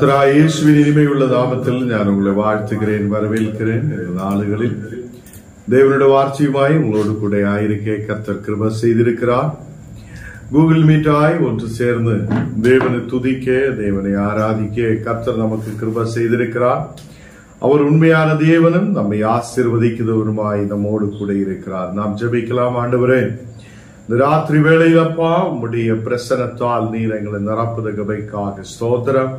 கர்த்தராகிய இயேசுவின் இனிமையுள்ள நாமத்தில் நான் உங்களை வாழ்த்துகிறேன், வரவேற்கிறேன். நாளுகளில் தேவனுடைய வார்த்தையுமாய் உங்களோடு கூட ஆயிருக்க கர்த்தர் கிருபை செய்திருக்கிறார். கூகுள் மீட்டாய் ஒன்று சேர்ந்து தேவனை துதிக்க, தேவனை ஆராதிக்க கர்த்தர் நமக்கு கிருபை செய்திருக்கிறார். அவர் உண்மையான தேவனும் நம்மை ஆசீர்வதிக்கிறவருமாய் நம்மோடு கூட இருக்கிறார். நாம் ஜெபிக்கலாம். ஆண்டவரே, இந்த ராத்திரி வேளையில் அப்பா உம்முடைய பிரசன்னத்தால் நீர் எங்களை நிரப்புத கிருபைக்காக ஸ்தோத்திரம்.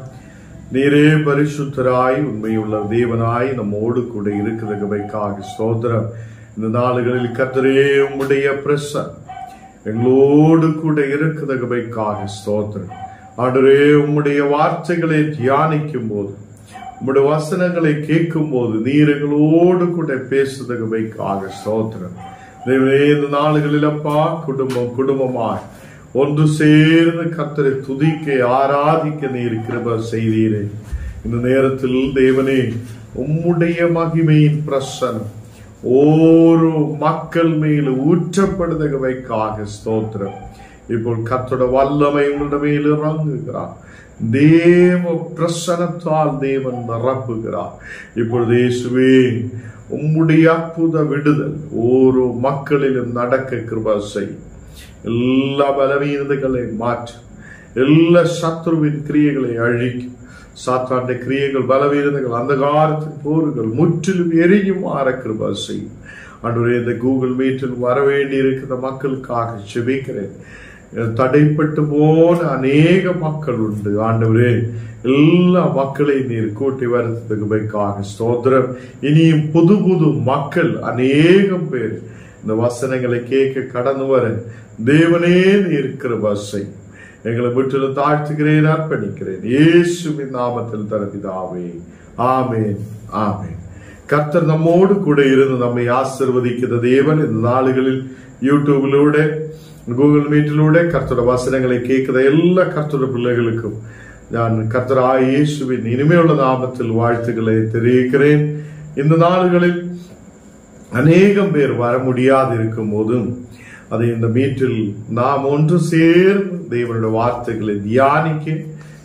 நீரே பரிசுத்தராய் உண்மையுள்ள தேவனாய் நம்மோடு கூட இருக்கிற கிருபைக்காக ஸ்தோத்திரம். இந்த நாளுகளில் கர்த்தரே உம்முடைய பிரசன்னம் எங்களோடு கூட இருக்கிற கிருபைக்காக ஸ்தோத்திரம். ஆண்டவரே, உம்முடைய வார்த்தைகளை தியானிக்கும் போது, உம்முடைய வசனங்களை கேட்கும் போது நீர் எங்களோடு கூட பேசுத கிருபைக்காக ஸ்தோத்திரம். இந்த நாளுகளில் அப்பா குடும்பமாய் ஒன்று சேர்ந்து கர்த்தரை துதிக்க ஆராதிக்க நீர் கிருபை செய்தீரே. இந்த நேரத்தில் தேவனே, உம்முடைய மகிமையின் பிரசன்னம் ஒரு மக்கள் மேல் ஊற்றப்படுதவைக்காக ஸ்தோத்திரம். இப்போ கர்த்தரோட வல்லமை உங்களுடைய மேல் இறங்குகிறார். தேவ பிரசன்னத்தால் தேவன் நிரப்புகிறார். இப்பொழுது இயேசுவே, உம்முடைய அற்புத விடுதல் ஒரு மக்களிலும் நடக்க கிருபை செய். எல்லா பலவீனதைகளை மாற்று, எல்லா சத்ருவின் கிரியைகளை அழிக்கும். சாத்தாண்ட கிரியைகள், பலவீனதைகள், அந்த காலத்தின் போர்கள் முற்றிலும் எரியுமாற கிருபை செய்யும். ஆண்டவரே, இந்த கூகுள் மீட்டில் வர வேண்டி இருக்கிற மக்களுக்காக ஜெபிக்கிறேன். தடைப்பட்டு போன அநேக மக்கள் உண்டு. ஆண்டவரே, எல்லா மக்களையும் நீர் கூட்டி வருவதற்காக ஸ்தோத்திரம். இனியும் புது புது மக்கள் அநேகம் பேர் இந்த வசனங்களை கேட்க கடந்து வர தேவனே நீர் கிருபை செய். எங்களை முற்றிலும் தாழ்த்துகிறேன், அர்ப்பணிக்கிறேன். இயேசுவின் நாமத்தில் பிதாவே, ஆமென், ஆமென். கர்த்தர் நம்மோடு கூட இருந்து நம்மை ஆசீர்வதிக்கிற தேவன். இந்த நாளுகளில் யூடியூபிலூட, கூகுள் மீட்டிலூட கர்த்தரோட வசனங்களை கேட்கிற எல்லா கர்த்தரோட பிள்ளைகளுக்கும் நான் கர்த்தராகிய இயேசுவின் இனிமையுள்ள நாமத்தில் வாழ்த்துக்களை தெரிவிக்கிறேன். இந்த நாளுகளில் அநேகம் பேர் வர முடியாது இருக்கும் போதும் அதை இந்த மீட்டில் நாம் ஒன்று சேர்ந்து தேவனுடைய வார்த்தைகளை தியானிக்க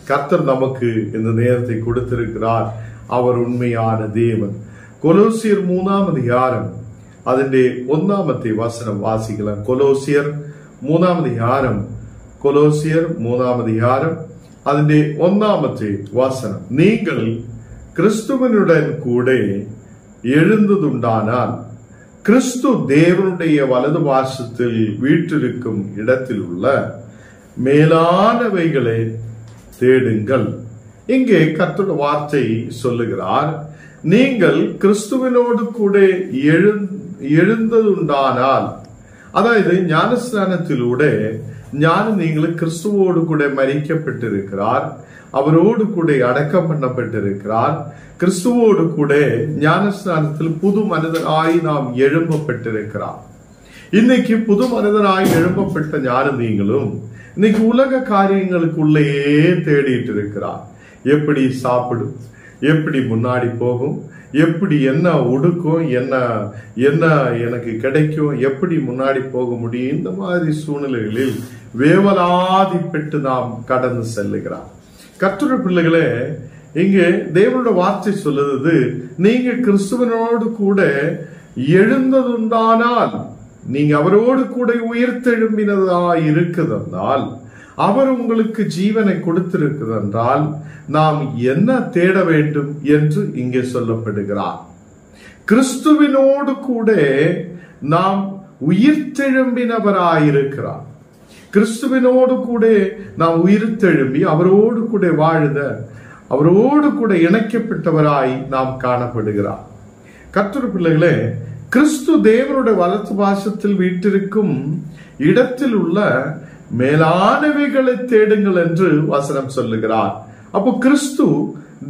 கர்த்தர் நமக்கு இந்த நேரத்தை கொடுத்திருக்கிறார். அவர் உண்மையான தேவன். கொலோசியர் 3ஆம் அதிகாரம் അതിന്റെ 1ാമത്തെ വചനം വാസിக்கலாம். കൊലോസിയർ 3ആം அதிகாரம், கொலோசியர் 3ஆம் அதிகாரம் അതിന്റെ 1ാമത്തെ வசனம். நீங்கள் கிறிஸ்துவனுடன் கூட எழுந்ததுண்டானால் கிறிஸ்து தேவனுடைய வலது பார்சத்தில் வீற்றிருக்கும் இடத்தில் உள்ள மேலானவைகளை தேடுங்கள். இங்கே கர்த்தருடைய வார்த்தை சொல்லுகிறார், நீங்கள் கிறிஸ்துவனோடு கூட எழுந்ததுண்டானால், അതായത് ஞானஸ்நானத்திലൂടെ நீங்கள் கிறிஸ்துவோடு கூட மரிக்கப்பட்டிருக்கிறார், அவரோடு கூட அடக்கம் பண்ணப்பட்டிருக்கிறார். கிறிஸ்துவோடு கூட ஞானஸ்நானத்தில் புது மனிதனாய் நாம் எழும்பப்பட்டிருக்கிறார். இன்னைக்கு புது மனிதனாய் எழும்பப்பட்ட ஞானம் நீங்களும் இன்னைக்கு உலக காரியங்களுக்குள்ளேயே தேடிட்டு இருக்கிறார். எப்படி சாப்பிடும், எப்படி முன்னாடி போகும், எப்படி என்ன உடுக்கும், என்ன எனக்கு கிடைக்கும், எப்படி முன்னாடி போக முடியும், இந்த மாதிரி சூழ்நிலைகளில் வேவலாதிப்பட்டு நாம் கடந்து செல்லுகிறார். கர்த்தருடைய பிள்ளைகளே, இங்கே தேவனுடைய வார்த்தை சொல்லுது, நீங்க கிறிஸ்துவனோடு கூட எழுந்ததுண்டானால், நீங்க அவரோடு கூட உயிர்த்தெழும்பினதா இருக்குதென்றால், அவர் உங்களுக்கு ஜீவனை கொடுத்திருக்கிறதென்றால் நாம் என்ன தேட வேண்டும் என்று இங்கே சொல்லப்படுகிறார். கிறிஸ்துவினோடு கூட நாம் உயிர்த்தெழும்பினவராயிருக்கிறார். கிறிஸ்துவினோடு கூட நாம் உயிர்த்தெழும்பி அவரோடு கூட வாழுத, அவரோடு கூட இணைக்கப்பட்டவராய் நாம் காணப்படுகிறார். கர்த்தருடைய பிள்ளைகளே, கிறிஸ்து தேவனுடைய வலது பார்சத்தில் வீற்றிருக்கும் இடத்தில் உள்ள மேலானவைகளை தேடுங்கள் என்று வசனம் சொல்லுகிறார். அப்போ கிறிஸ்து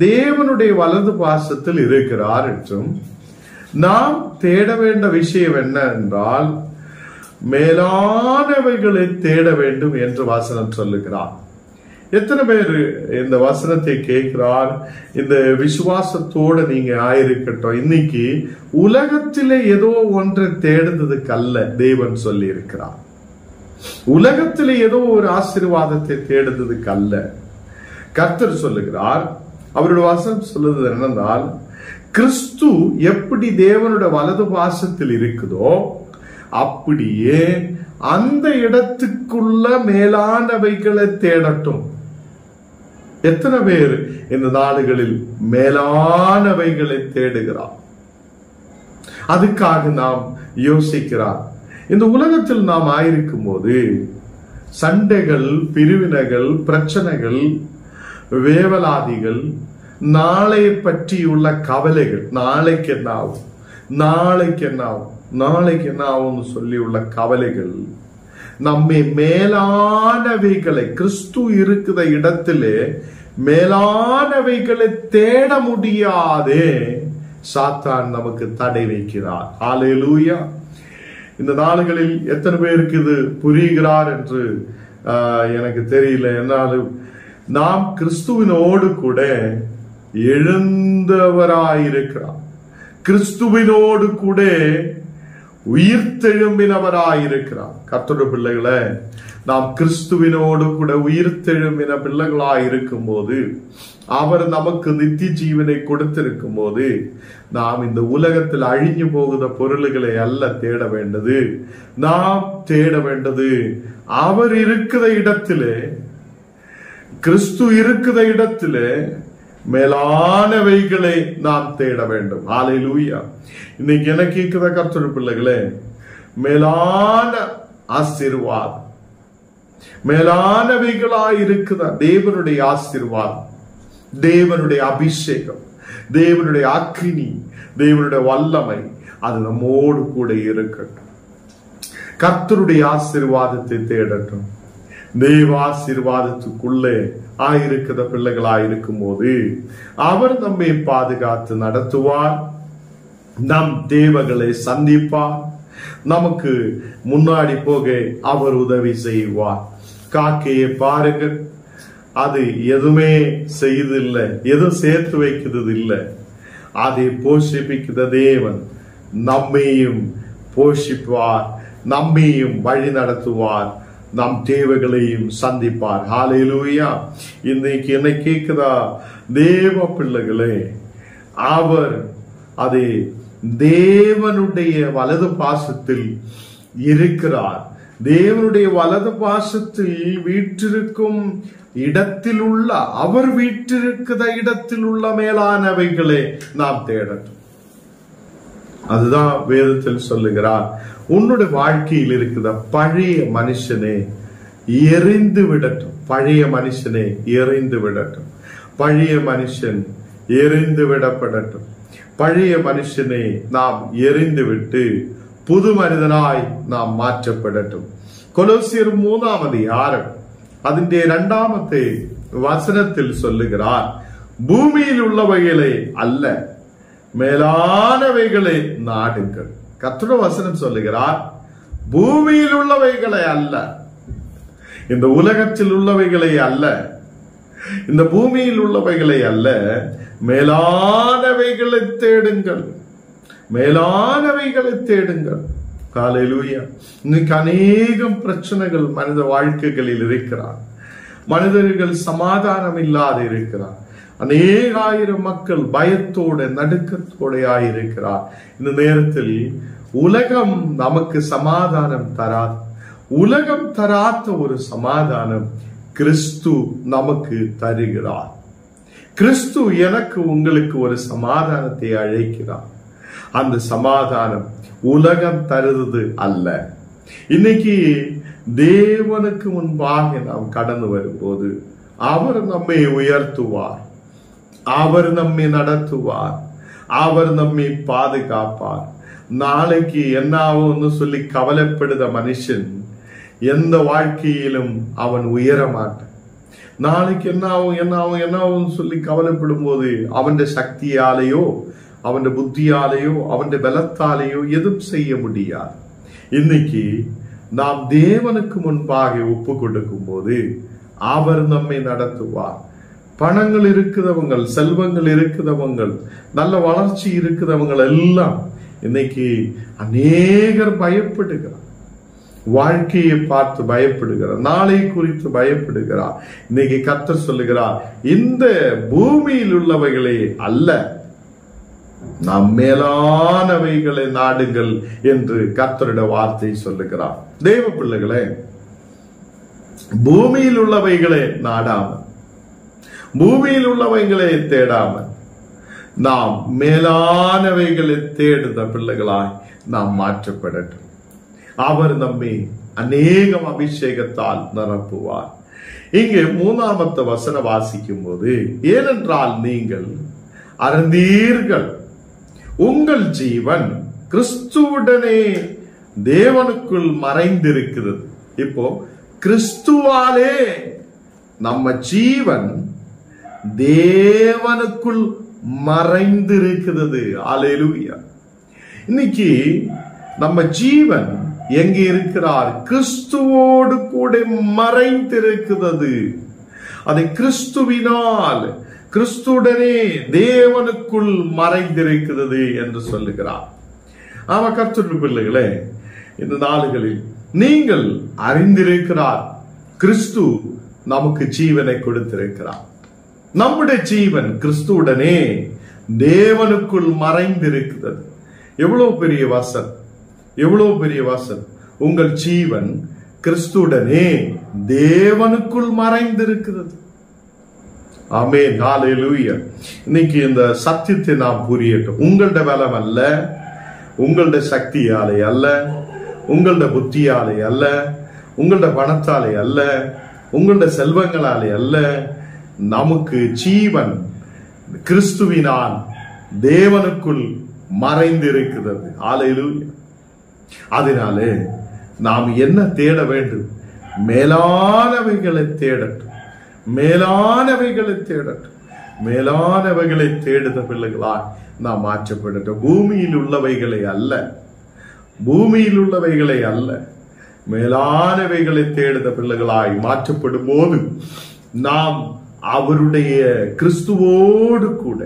தேவனுடைய வலது பார்சத்தில் இருக்கிறார் என்றும் நாம் தேட வேண்டிய விஷயம் என்ன என்றால் மேலானவைகளை தேட வேண்டும் என்று வசனம் சொல்லுகிறார். எத்தனை பேர் இந்த வசனத்தை கேட்கிறார்? இந்த விசுவாசத்தோட நீங்க ஆயிருக்கட்டும். இன்னைக்கு உலகத்திலே ஏதோ ஒன்றை தேடுறதுக்கு அல்ல தேவன் சொல்லி இருக்கிறார். உலகத்திலே ஏதோ ஒரு ஆசீர்வாதத்தை தேடுறதுக்கு அல்ல. கர்த்தர் சொல்லுகிறார், அவருடைய வசனம் சொல்லுது என்னென்றால், கிறிஸ்து எப்படி தேவனுடைய வலது பாசத்தில் இருக்குதோ அப்படியே அந்த இடத்துக்குள்ள மேலானவைகளை தேடட்டும். எத்தனை பேர் இந்த நாடுகளில் மேலானவைகளை தேடுகிறார்? அதுக்காக நாம் யோசிக்கிறார். இந்த உலகத்தில் நாம் ஆயிருக்கும் போது சண்டைகள், பிரிவினைகள், பிரச்சனைகள், வேவலாதிகள், நாளை பற்றியுள்ள கவலைகள், நாளைக்கு என்ன ஆகும், நாளைக்கு என்ன ஆகும், நாளைக்கு என்ன ஆகும்னு சொல்லி உள்ள கவலைகள் நம்மை மேலானவைகளை, கிறிஸ்து இருக்கிற இடத்திலே மேலானவைகளை தேட முடியாதே சாத்தான் நமக்கு தடை வைக்கிறார். ஹல்லேலூயா. இந்த நாடுகளில் எத்தனை பேருக்கு இது புரிகிறார் என்று எனக்கு தெரியல. என்னாலும் நாம் கிறிஸ்துவினோடு கூட எழுந்தவராயிருக்கிறார், கிறிஸ்துவினோடு கூட உயிர்த்தெழும்பினவராயிருக்கிறார். கர்த்தருடைய பிள்ளைகளை, நாம் கிறிஸ்துவினோடு கூட உயிர்த்தெழும்பின பிள்ளைகளாய் இருக்கும் போது, அவர் நமக்கு நித்திய ஜீவனை கொடுத்திருக்கும் போது, நாம் இந்த உலகத்தில் அழிஞ்சு போகிற பொருள்களை அல்ல தேட வேண்டது. நாம் தேட வேண்டது அவர் இருக்கிற இடத்திலே, கிறிஸ்து இருக்கிற இடத்திலே மேலானவைகளை நாம் தேட வேண்டும். ஹல்லேலூயா. இன்னைக்கு எனக்கு இருக்கிற கர்த்தருடைய பிள்ளைகளே, மேலான ஆசீர்வாதம், மேலானவைகளாய் இருக்கிற தேவனுடைய ஆசீர்வாதம், தேவனுடைய அபிஷேகம், தேவனுடைய அக்கினி, தேவனுடைய வல்லமை அது நம்மோடு கூட இருக்கட்டும். கர்த்தருடைய ஆசீர்வாதத்தை தேடட்டும். தேவ ஆசீர்வாதத்துக்குள்ளே ஆயிருக்கிற பிள்ளைகளாயிருக்கும் போது அவர் நம்மை பாதுகாத்து நடத்துவார், நம் தேவைகளை சந்திப்பார், நமக்கு முன்னாடி போக அவர் உதவி செய்வார். காக்கையை பாருங்கள், அது எதுவுமே செய்யதில்லை, எதுவும் சேர்த்து வைக்கிறது இல்லை. அதை போஷிப்பிக்கிற தேவன் நம்மையும் போஷிப்பார், நம்மையும் வழி நடத்துவார், நம் தேவைகளையும் சந்திப்பார். ஹல்லேலூயா. இன்னைக்கு என்ன கேட்குதா தேவ பிள்ளைகளே, அவர் அதை தேவனுடைய வலது பாசத்தில் இருக்கிறார். தேவனுடைய வலது பாசத்தில் வீற்றிருக்கும் இடத்தில் உள்ள, அவர் வீற்றிருக்கிற இடத்தில் உள்ள மேலானவைகளை நாம் தேடட்டும். அதுதான் வேதத்தில் சொல்லுகிறார், உன்னுடைய வாழ்க்கையில் இருக்கிற பழைய மனுஷனே எரிந்து விடட்டும். பழைய மனுஷனே எரிந்து விடட்டும். பழைய மனுஷன் எரிந்து விடப்படட்டும். பழைய மனுஷனை நாம் எரிந்து விட்டு புது மனிதனாய் நாம் மாற்றப்படட்டும். கொலோசியர் 3ஆம் அதிகாரம் അതിന്റെ 2ാമത്തെ വചനത്തിൽ சொல்லுகிறார், பூமியில் உள்ளவைகளை அல்ல மேலானவைகளை நாடுங்கள். கர்த்தருடைய வசனம் சொல்லுகிறார், பூமியில் உள்ளவைகளை அல்ல, இந்த உலகத்தில் உள்ளவைகளை அல்ல, இந்த பூமியில் உள்ளவைகளை அல்ல, மேலானவைகளை தேடுங்கள், மேலானவைகளை தேடுங்கள். ஹல்லேலூயா. இன்னைக்கு அநேகம் பிரச்சனைகள் மனித வாழ்க்கைகளில் இருக்கிறார். மனிதர்கள் சமாதானம் இல்லாத இருக்கிறார். அநேகாயிரம் மக்கள் பயத்தோட நடுக்கத்தோட ஆயிருக்கிறார். இந்த நேரத்தில் உலகம் நமக்கு சமாதானம் தராது. உலகம் தராத ஒரு சமாதானம் கிறிஸ்து நமக்கு தருகிறார். கிறிஸ்து எனக்கு உங்களுக்கு ஒரு சமாதானத்தை அழைக்கிறார். அந்த சமாதானம் உலகம் தருவது அல்ல. இன்னைக்கு தேவனுக்கு முன்பாக நாம் கடந்து வரும்போது அவர் நம்மை உயர்த்துவார், அவர் நம்மை நடத்துவார், அவர் நம்மை பாதுகாப்பார். நாளைக்கு என்ன ஆகும்னு சொல்லி கவலைப்படுத மனுஷன் எந்த வாழ்க்கையிலும் அவன் உயர மாட்டான். நாளைக்கு என்ன ஆகும் என்ன ஆகும் என்ன ஆகும் சொல்லி கவலைப்படும் போது அவன் சக்தியாலேயோ அவன் புத்தியாலேயோ அவன் பலத்தாலேயோ எதுவும் செய்ய முடியாது. இன்னைக்கு நாம் தேவனுக்கு முன்பாக ஒப்பு கொடுக்கும் போது அவர் நம்மை நடத்துவார். பணங்கள் இருக்கிறவங்க, செல்வங்கள் இருக்கிறவங்க, நல்ல வளர்ச்சி இருக்கிறவங்க எல்லாம் இன்னைக்கு அநேகர் பயப்படுகிறார். வாழ்க்கையை பார்த்து பயப்படுகிறார், நாளை குறித்து பயப்படுகிறார். இன்னைக்கு கர்த்தர் சொல்லுகிறார், இந்த பூமியில் உள்ளவைகளே அல்ல, நாம் மேலானவைகளை நாடுங்கள் என்று கர்த்தருடைய வார்த்தை சொல்லுகிறார். தேவ பிள்ளைகளே, பூமியில் உள்ளவைகளை நாடாமல், பூமியில் உள்ளவைகளை தேடாமல், நாம் மேலானவைகளை தேடுத பிள்ளைகளாய் நாம் மாற்றப்படட்டும். அவர் நம்மை அநேகம் அபிஷேகத்தால் நிரப்புவார். இங்கே 3ஆம் வசனம் வாசிக்கும் போது, ஏனென்றால் நீங்கள் அறிந்தீர்கள், உங்கள் ஜீவன் கிறிஸ்துவுடனே தேவனுக்குள் மறைந்திருக்கிறது. இப்போ கிறிஸ்துவாலே நம்ம ஜீவன் தேவனுக்குள் மறைந்திருக்கிறது. அல்லேலூயா. இன்னைக்கு நம்ம ஜீவன் எங்கே இருக்கிறார்? கிறிஸ்துவோடு கூட மறைந்திருக்கிறது. அதை கிறிஸ்துவினால், கிறிஸ்துடனே தேவனுக்குள் மறைந்திருக்கிறது என்று சொல்லுகிறார். ஆமா கர்த்தருடைய பிள்ளைகளே, இந்த நாளுகளில் நீங்கள் அறிந்திருக்கிறார், கிறிஸ்து நமக்கு ஜீவனை கொடுத்திருக்கிறார். நம்முடைய ஜீவன் கிறிஸ்துவுடனே தேவனுக்குள் மறைந்திருக்கிறது. எவ்வளவு பெரிய வாசல், எவ்வளவு பெரிய வாசல்! உங்கள் ஜீவன் கிறிஸ்துவுடனே தேவனுக்குள் மறைந்திருக்கிறது. ஆமென், ஹல்லேலூயா. இன்னைக்கு இந்த சத்தியத்தை நாம் புரியட்டும். உங்களுடைய பலம் அல்ல, உங்களுடைய சக்தியாலே அல்ல, உங்களுடைய புத்தியாலே அல்ல, உங்களுடைய பணத்தாலே அல்ல, உங்களுடைய செல்வங்களாலே அல்ல. நமக்கு ஜீவன் கிறிஸ்துவினால் தேவனுக்குள் மறைந்திருக்கிறது. ஹல்லேலூயா. அதனாலே நாம் என்ன தேட வேண்டும்? மேலானவைகளை தேடட்டும், மேலானவைகளை தேடட்டும், மேலானவைகளை தேடுத பிள்ளைகளாய் நாம் மாற்றப்படட்டும். பூமியில் உள்ளவைகளை அல்ல, பூமியில் உள்ளவைகளை அல்ல, மேலானவைகளை தேடுத பிள்ளைகளாய் மாற்றப்படும் போது நாம் அவருடைய கிறிஸ்துவோடு கூட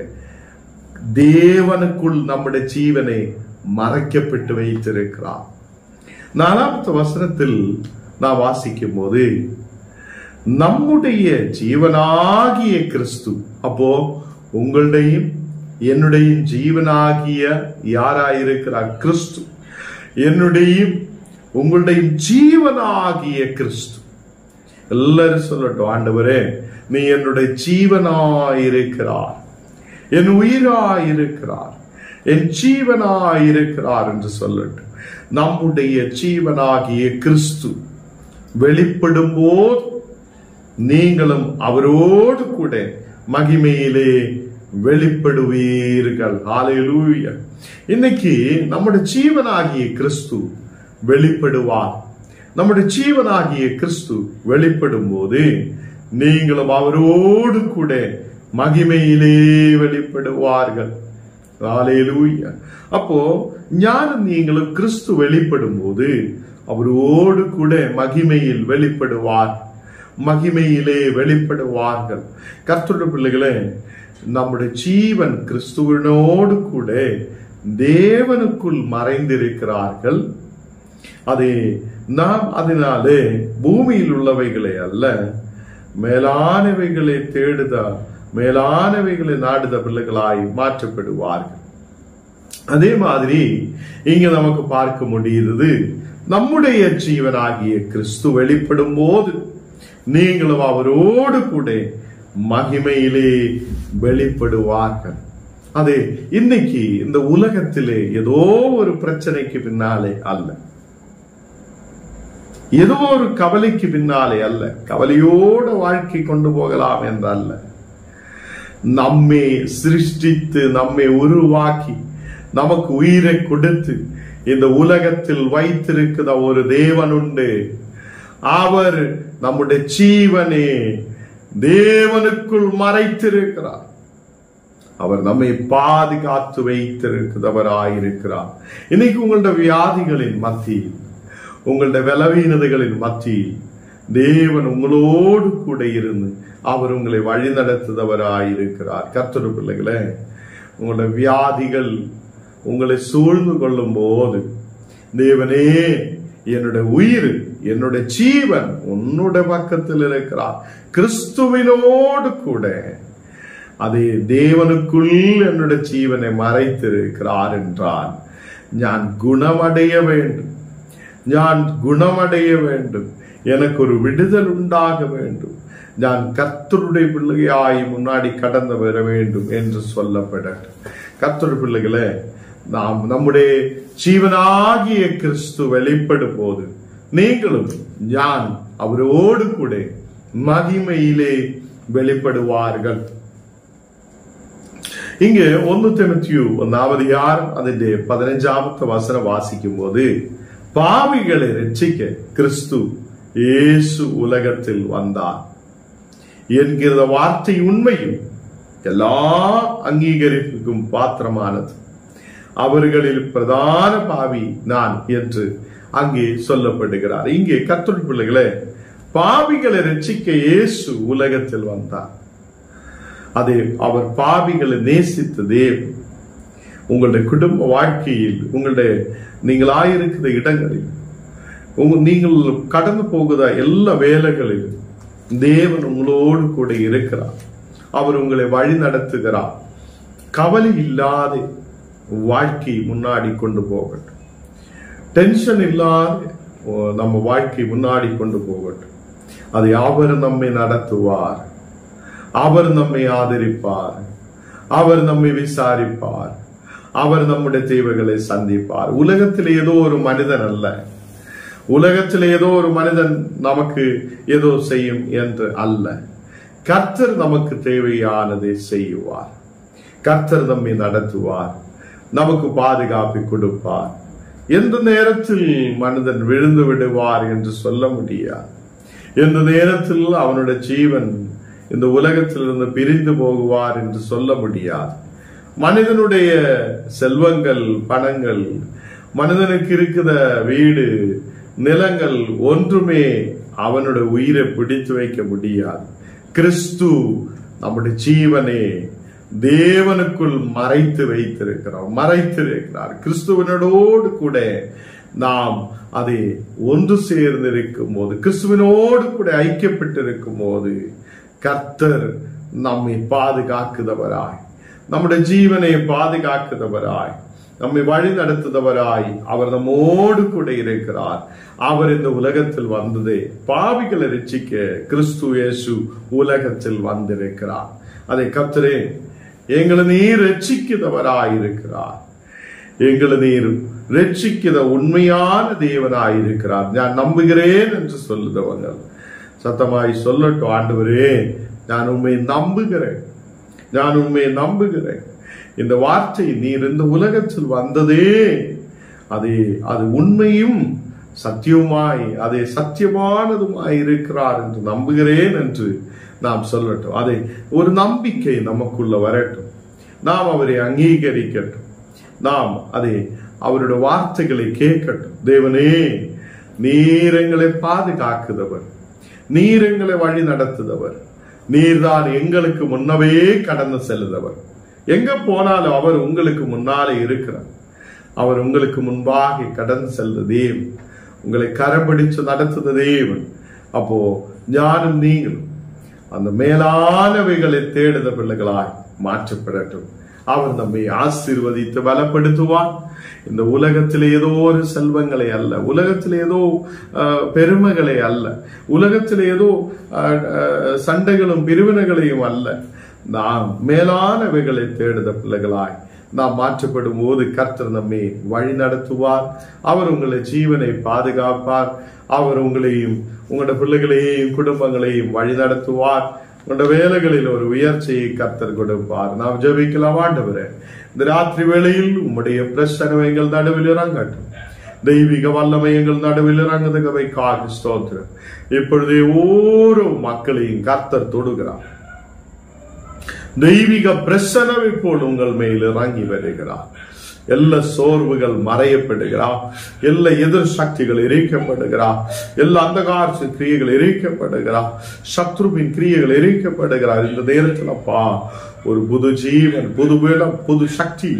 தேவனுக்குள் நம்முடைய ஜீவனை மறைக்கப்பட்டு வைத்திருக்கிறார். 4ஆம் வசனத்தில் நாம் வாசிக்கும் போது, நம்முடைய ஜீவனாகிய கிறிஸ்து, அப்போ உங்களுடையும் என்னுடைய ஜீவனாகிய யாராயிருக்கிறார்? கிறிஸ்து. என்னுடையும் உங்களுடைய ஜீவனாகிய கிறிஸ்து. எல்லாரும் சொல்லட்டும், ஆண்டவரே நீ என்னுடைய ஜீவனாயிருக்கிறார், என் உயிராயிருக்கிறார், என் ஜீவனாயிருக்கிறார் என்று சொல்லட்டும். நம்முடைய ஜீவனாகிய கிறிஸ்து வெளிப்படும் போது நீங்களும் அவரோடு கூட மகிமையிலே வெளிப்படுவீர்கள். ஹல்லேலூயா. இன்னைக்கு நம்முடைய ஜீவனாகிய கிறிஸ்து வெளிப்படுவார். நம்முடைய ஜீவனாகிய கிறிஸ்து வெளிப்படும் போது நீங்களும் அவரோடு கூட மகிமையிலே வெளிப்படுவார்கள். ஹல்லேலூயா. அப்போ ஞானம் நீங்களும் கிறிஸ்து வெளிப்படும் போது அவரோடு கூட மகிமையில் வெளிப்படுவார், மகிமையிலே வெளிப்படுவார்கள். கர்த்தருடைய பிள்ளைகளே, நம்முடைய ஜீவன் கிறிஸ்துவனோடு கூட தேவனுக்குள் மறைந்திருக்கிறார்கள். அதை நாம் அதனாலே பூமியில் உள்ளவைகளை அல்ல, மேலானவைகளை தேடுத, மேலானவைகளை நாடுத பிள்ளைகளாய் மாற்றப்படுவார்கள். அதே மாதிரி இங்க நமக்கு பார்க்க முடியுது, நம்முடைய ஜீவனாகிய கிறிஸ்து வெளிப்படும் போது நீங்களும் அவரோடு கூட மகிமையிலே வெளிப்படுவார்கள். அது இன்னைக்கு இந்த உலகத்திலே ஏதோ ஒரு பிரச்சனைக்கு பின்னாலே அல்ல, ஏதோ ஒரு கவலைக்கு பின்னாலே அல்ல, கவலையோட வாழ்க்கை கொண்டு போகலாம் என்று அல்ல. நம்மை சிருஷ்டித்து, நம்மை உருவாக்கி, நமக்கு உயிரை கொடுத்து இந்த உலகத்தில் வைத்திருக்கிற ஒரு தேவன் உண்டு. அவர் நம்முடைய ஜீவனே தேவனுக்குள் மறைத்திருக்கிறார். அவர் நம்மை பாதுகாத்து வைத்திருக்கிறவராயிருக்கிறார். இன்னைக்கு உங்களுடைய வியாதிகளின் மத்தியில், உங்களுடைய பலவீனதைகளின் மத்தியில் தேவன் உங்களோடு கூட இருந்து அவர் உங்களை வழி நடத்துதவராயிருக்கிறார். கர்த்தருடைய பிள்ளைகளே, உங்களுடைய வியாதிகள் உங்களை சூழ்ந்து கொள்ளும் போது, தேவனே என்னுடைய உயிர், என்னுடைய ஜீவன் உன்னுடைய பக்கத்தில் இருக்கிறார். கிறிஸ்துவினோடு கூட அதே தேவனுக்குள் என்னுடைய ஜீவனை மறைத்திருக்கிறார் என்றால் நான் குணமடைய வேண்டும், நான் குணமடைய வேண்டும், எனக்கு ஒரு விடுதல் உண்டாக வேண்டும், நான் கர்த்தருடைய பிள்ளையாய் முன்னாடி கடந்து வர வேண்டும் என்று சொல்லப்படட்டும். கர்த்தருடைய பிள்ளைகளே, நாம் நம்முடைய ஜீவனாகிய கிறிஸ்து வெளிப்படும் போது நீங்களும் நான் அவரோடு கூட மகிமையிலே வெளிப்படுவார்கள். இங்கே 1 தீமோத்தேயு 1 അതിന്റെ 15 വചനം വാസിക്കും போது பாவிகளை ரட்சிக்க கிறிஸ்து இயேசு உலகத்தில் வந்தார் என்கிற வார்த்தை உண்மையும் எல்லா அங்கீகரிப்புக்கும் பாத்திரமானது. அவர்களில் பிரதான பாவி நான் என்று அங்கே சொல்லப்படுகிறார். இங்கே கர்த்தருடைய பிள்ளைகளே, பாவிகளை ரட்சிக்க இயேசு உலகத்தில் வந்தார். அதே அவர் பாவிகளை நேசித்த தேவன். உங்களுடைய குடும்ப வாழ்க்கையில், உங்களுடைய நீங்களாயிருக்கிற இடங்களில், நீங்கள் கடந்து போகிற எல்லா வேலைகளிலும் தேவன் உங்களோடு கூட இருக்கிறார். அவர் உங்களை வழி நடத்துகிறார். கவலை இல்லாத வாழ்க்கை முன்னாடி கொண்டு போகட்டும். டென்ஷன் இல்லாத நம்ம வாழ்க்கை முன்னாடி கொண்டு போகட்டும். அதை அவர் நம்மை நடத்துவார், அவர் நம்மை ஆதரிப்பார், அவர் நம்மை விசாரிப்பார், அவர் நம்முடைய தேவைகளை சந்திப்பார். உலகத்தில் ஏதோ ஒரு மனிதன் அல்ல, உலகத்தில் ஏதோ ஒரு மனிதன் நமக்கு ஏதோ செய்யும் என்று அல்ல. கர்த்தர் நமக்கு தேவையானதை செய்வார். கர்த்தர் நம்மை நடத்துவார், நமக்கு பாதுகாப்பு கொடுப்பார். எந்த நேரத்தில் மனிதன் விழுந்து விடுவார் என்று சொல்ல முடியாது. எந்த நேரத்தில் அவனுடைய ஜீவன் இந்த உலகத்திலிருந்து பிரிந்து போகுவார் என்று சொல்ல முடியாது. மனிதனுடைய செல்வங்கள், பணங்கள், மனிதனுக்கு இருக்கிற வீடு, நிலங்கள் ஒன்றுமே அவனுடைய உயிரை பிடித்து வைக்க முடியாது. கிறிஸ்து நம்முடைய ஜீவனை தேவனுக்குள் மறைத்து வைத்திருக்கிறார். கிறிஸ்துவனோடு கூட நாம் அதை ஒன்று சேர்ந்திருக்கும் போது, கிறிஸ்துவனோடு கூட ஐக்கியப்பட்டிருக்கும் போது கர்த்தர் நம்மை பாதுகாக்குதவராய், நம்முடைய ஜீவனை பாதுகாக்குதவராய், நம்மை வழி நடத்துதவராய் அவர் நம்மோடு கூட இருக்கிறார். அவர் இந்த உலகத்தில் வந்ததே பாவிகளை ரட்சிக்க கிறிஸ்து இயேசு உலகத்தில் வந்திருக்கிறார். அதை கர்த்தரே எங்களை நீர் ரட்சிக்கிறவராயிருக்கிறார், எங்களை நீர் ரட்சிக்கிற உண்மையான தேவனாயிருக்கிறார், நான் நம்புகிறேன் என்று சொல்லுதவர்கள் சத்தமாய் சொல்லட்டும். ஆண்டவரே, நான் உண்மை நம்புகிறேன், நான் உண்மை நம்புகிறேன். இந்த வார்த்தை நீர் இந்த உலகத்தில் வந்ததே அது உண்மையும் சத்தியமாய், அதே சத்தியமானதுமாய் இருக்கிறார் என்று நம்புகிறேன் என்று நாம் சொல்லட்டும். அதை ஒரு நம்பிக்கை நமக்குள்ள வரட்டும். நாம் அவரை அங்கீகரிக்கட்டும். நாம் அதை அவருடைய வார்த்தைகளை கேட்கட்டும். தேவனே, நீர் எங்களை பாதுகாக்குதவர், நீர் எங்களை வழி நடத்துதவர், நீர்தான் எங்களுக்கு முன்னவே கடந்து செல்லுதவர். எங்க போனாலும் அவர் உங்களுக்கு முன்னாலே இருக்கிறார். அவர் உங்களுக்கு முன்பாக கடந்து செல்ல தேவன், உங்களை கரம்பிடிச்சு நடத்துத தேவன். அப்போ ஞானம் நீங்களும் அந்த மேலானவைகளை தேடுத பிள்ளைகளாய் மாற்றப்படட்டும். அவர் நம்மை ஆசீர்வதித்து பலப்படுத்துவார். இந்த உலகத்தில் ஏதோ ஒரு செல்வங்களை அல்ல, உலகத்தில் ஏதோ பெருமைகளை அல்ல, உலகத்தில் ஏதோ சண்டைகளும் பிரிவினைகளையும் அல்ல. நாம் மேலானவைகளை தேடுத பிள்ளைகளாய் நாம் மாற்றப்படும் போது கர்த்தர் நம்மை வழி நடத்துவார். அவர் உங்களை ஜீவனை பாதுகாப்பார். அவர் உங்களையும் உங்களோட பிள்ளைகளையும் குடும்பங்களையும் வழி நடத்துவார். உங்களோட வேலைகளில் ஒரு உயர்ச்சியை கர்த்தர் கொடுப்பார். நாம் ஜெபிக்கலாம். ஆண்டவரே, இந்த ராத்திரி வேளையில் உம்முடைய பிரசன்னம் எங்கள் நடுவில் இறங்கட்டும். தெய்வீக வல்லமை எங்கள் நடுவில் இறங்குதவைக்காக ஸ்தோத்திரம். இப்பொழுதே ஓரோ மக்களையும் கர்த்தர் தொடுகிறார். தெய்வீக பிரசன்னம் இப்போது உங்கள் மேல் இறங்கி வருகிறார். எல்லா சோர்வுகள் மறையப்படுகிறார், எல்லா எதிர் சக்திகள் எரிக்கப்படுகிறார், எல்லா அந்தகார கிரியைகள் எரிக்கப்படுகிறார், சத்ருவின் கிரியைகள் எரிக்கப்படுகிறார். இந்த நேரத்தில் அப்பா ஒரு புது ஜீவன், புது பலம், புது சக்தி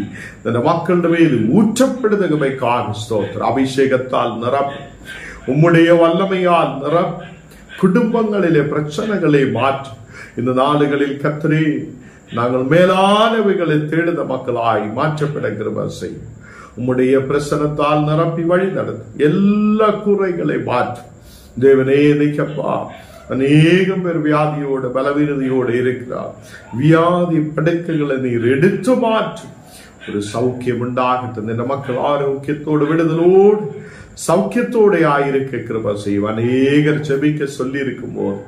இந்த மக்களின் மேல் ஊற்றப்படுதவைக்காக ஸ்தோத்திரம். அபிஷேகத்தால் நிரப்ப உம்முடைய வல்லமையால் குடும்பங்களிலே பிரச்சனைகளை மாற்றி இந்த நாடுகளில் கர்த்தரே நாங்கள் மேலானவைகளை தேடுத மக்களாய் மாற்றப்பட கிருபை செய்யும். உம்முடைய பிரசனத்தால் நிரப்பி வழி நடந்து எல்லா குறைகளை மாற்று தேவனே. நிக்கப்பா, அநேகம் பேர் வியாதியோடு பலவீனதையோடு இருக்கிறார். வியாதி படுக்கைகளை நீர் எடுத்து மாற்று. ஒரு சௌக்கியம் உண்டாகட்டும். இந்த மக்கள் ஆரோக்கியத்தோடு விடுதலோடு சௌக்கியத்தோட ஆயிருக்க கிருபை செய்யும். அநேகர் ஜெபிக்க சொல்லி இருக்கும் போது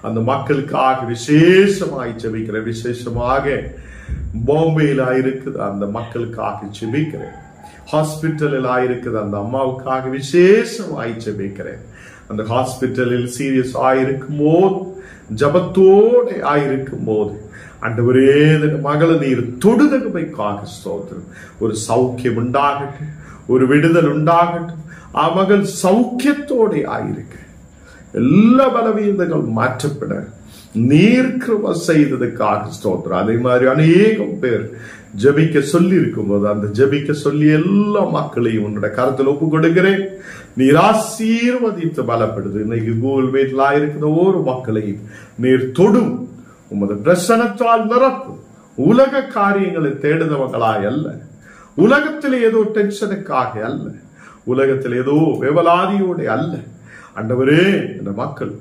அந்த மக்களுக்காக விசேஷமாய் ஜெபிக்கிறேன். விசேஷமாக பாம்பேயில் ஆயிருக்குது அந்த மக்களுக்காக ஜெபிக்கிறேன். ஹாஸ்பிட்டலில் ஆயிருக்குது அந்த அம்மாவுக்காக விசேஷமாய் ஜெபிக்கிறேன். அந்த ஹாஸ்பிட்டலில் சீரியஸ் ஆயிருக்கும் போது ஜபத்தோடு ஆயிருக்கும் போது ஆண்டவரே மகளை நீர் தொடுதகமைக்காக ஸ்தோத்திரம். ஒரு சௌக்கியம் உண்டாகட்டும், ஒரு விடுதல் உண்டாகட்டும். மகள் சௌக்கியத்தோட ஆயிருக்க எல்லா பலவீனங்கள் மாற்றப்பட நீர் கிருபை செய்ததுக்காக ஸ்தோத்திரம். அதே மாதிரி அநேகம் பேர் ஜபிக்க சொல்லி இருக்கும் போது அந்த ஜபிக்க சொல்லி எல்லா மக்களையும் உன்னோட கருத்தில் ஒப்பு கொடுக்கிறேன். நீர் ஆசீர்வதித்து பலப்படுது. இன்னைக்கு கூகுள் மீட்ல இருக்கிற ஒவ்வொரு மக்களையும் நீர் தொடும். உமது பிரசனத்தால் நிரப்பும். உலக காரியங்களை தேடுதவங்களாய் அல்ல, உலகத்தில் ஏதோ டென்ஷனுக்காக அல்ல, உலகத்தில் ஏதோ விவலாதியோட அல்ல. ஆண்டவரே இந்த மக்கள்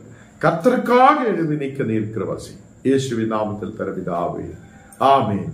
கர்த்தருக்காக எழுதி நிற்க நீர் கிருபை செய்யும். இயேசுவின் நாமத்தில் தர பிதாவே, ஆமென்.